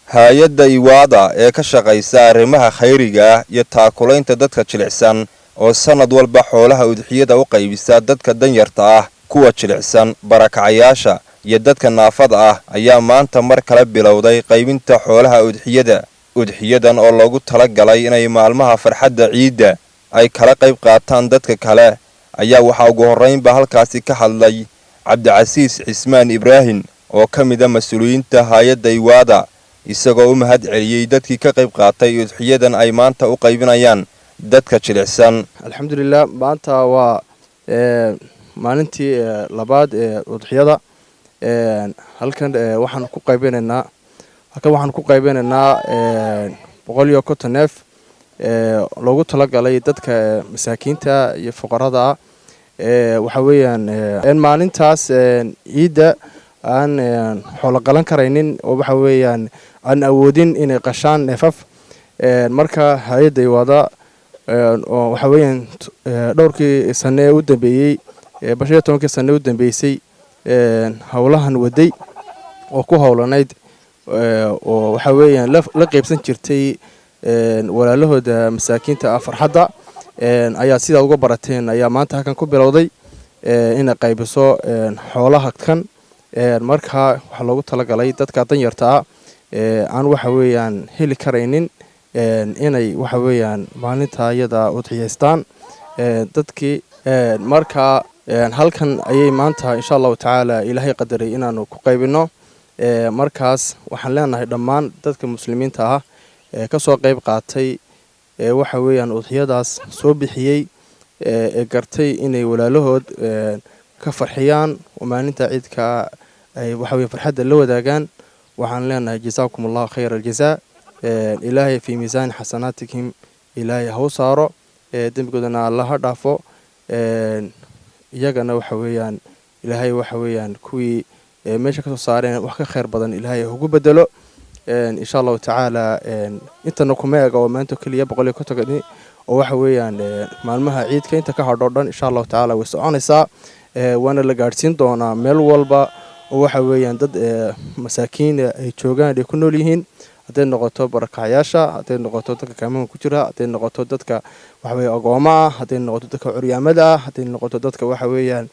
hay-adda Iwaada ee ka shaqaysa arrimaha khayriga ah iyo taakulaynta dadka jilicsan oo sanad walba xoolaha udxiyada u qaybisa dadka danyarta ah, kuwa jilicsan, barakacayaasha iyo dadka naafada ah ayaa maanta mar kale bilowday qaybinta xoolaha udxiyada. Udxiyadan oo loogu talagalay inay maalmaha farxadda ciidda ay kala qayb qaataan dadka kale ayaa waxaa ugu horreynba halkaasi ka hadlay Cabdicasiis Cismaan Ibraahim oo ka mid ah mas'uuliyiinta hay-adda Iwaada, isagoo u mahad celiyay dadkii ka qayb qaatay udxiyadan ay maanta u qaybinayaan dadka jilicsan. Alxamdulillah, maanta waa maalintii labaad ee udxiyada. halkan waxaan ku qaybinaynaa 150 neef loogu talagalay dadka masaakiinta iyo fuqarada. waxa weeyaan maalintaas ciida aan xoolo qalan karaynin oo waxa weeyaan aan awoodin inay qashaan neefaf. marka hay'adda Iwaada oo waxa weeyaan dhowrkii sano u dambeeyay 12 sano u dambeysay hawlahan waday oo ku hawlanayd oo waxa weeyaan la qaybsan jirtay walaalahooda masaakiinta farxadda. ayaa sida uga barateen ayaa maanta halkan ku bilowday inay qaybiso xoolaha kan. marka waxa loogu talagalay dadka danyarta ah aan waxa weeyaan heli karaynin inay waxa weeyaan maalinta iyada udxiyeystaan dadkii. marka halkan ayay maanta insha Allah taala ilaahay qadaray inaanu ku qaybino. markaas waxaan leenahay dhammaan dadka muslimiinta ah ka soo qayb qaatay waxa weeyaan udxiyadaas soo bixiyay gartay inay walaalahood ka farxiyaan oo maalinta ciidka ay waxa weeyaan farxadda la wadaagaan. waxaan leenahay jazaakumullahu khayral jazaa. ilaahay fi miisaan xasanaatikum ilaahay ha u saaro, dembigoodana Allah ha dhaafo. iyagana waxa weeyaan ilaahay waxa weeyaan kuwii meesha ka soo saareen wax ka khayr badan ilaahay ugu bedelo insha Allah taala. intana kuma eega oo maanta kaliya 150 oo waxa weeyaan maalmaha ciidka inta ka hadho dhan insha Allah taala way soconaysaa. waana la gaarsiin doonaa meel walba oo waxa weeyaan dad masaakiin ay joogaan ay ku nool yihiin, haday noqoto barakacayaasha, haday noqoto dadka kaamanka ku jira, haday noqoto dadka waxa weeyaan agoomaha, haday noqoto dadka curyaamada, haday noqoto dadka waxa weeyaan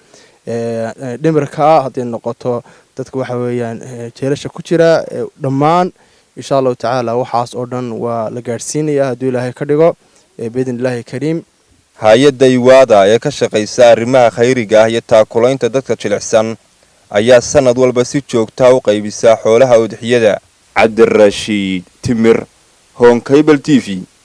dhimirka, haday noqoto dadka waxa weeyaan jeelasha ku jira. dhammaan insha Allah taala waxaas oo dhan waa la gaarsiinayaa haddii Ilaahay ka dhigo biidhnillaahi kariim. hay-adda Iwaada ee ka shaqaysa arrimaha khayriga ah iyo taakulaynta dadka jilicsan ayaa sanad walba si joogta u qaybisa xoolaha udxiyada. Cabdirashiid Timir, Home Cable TV.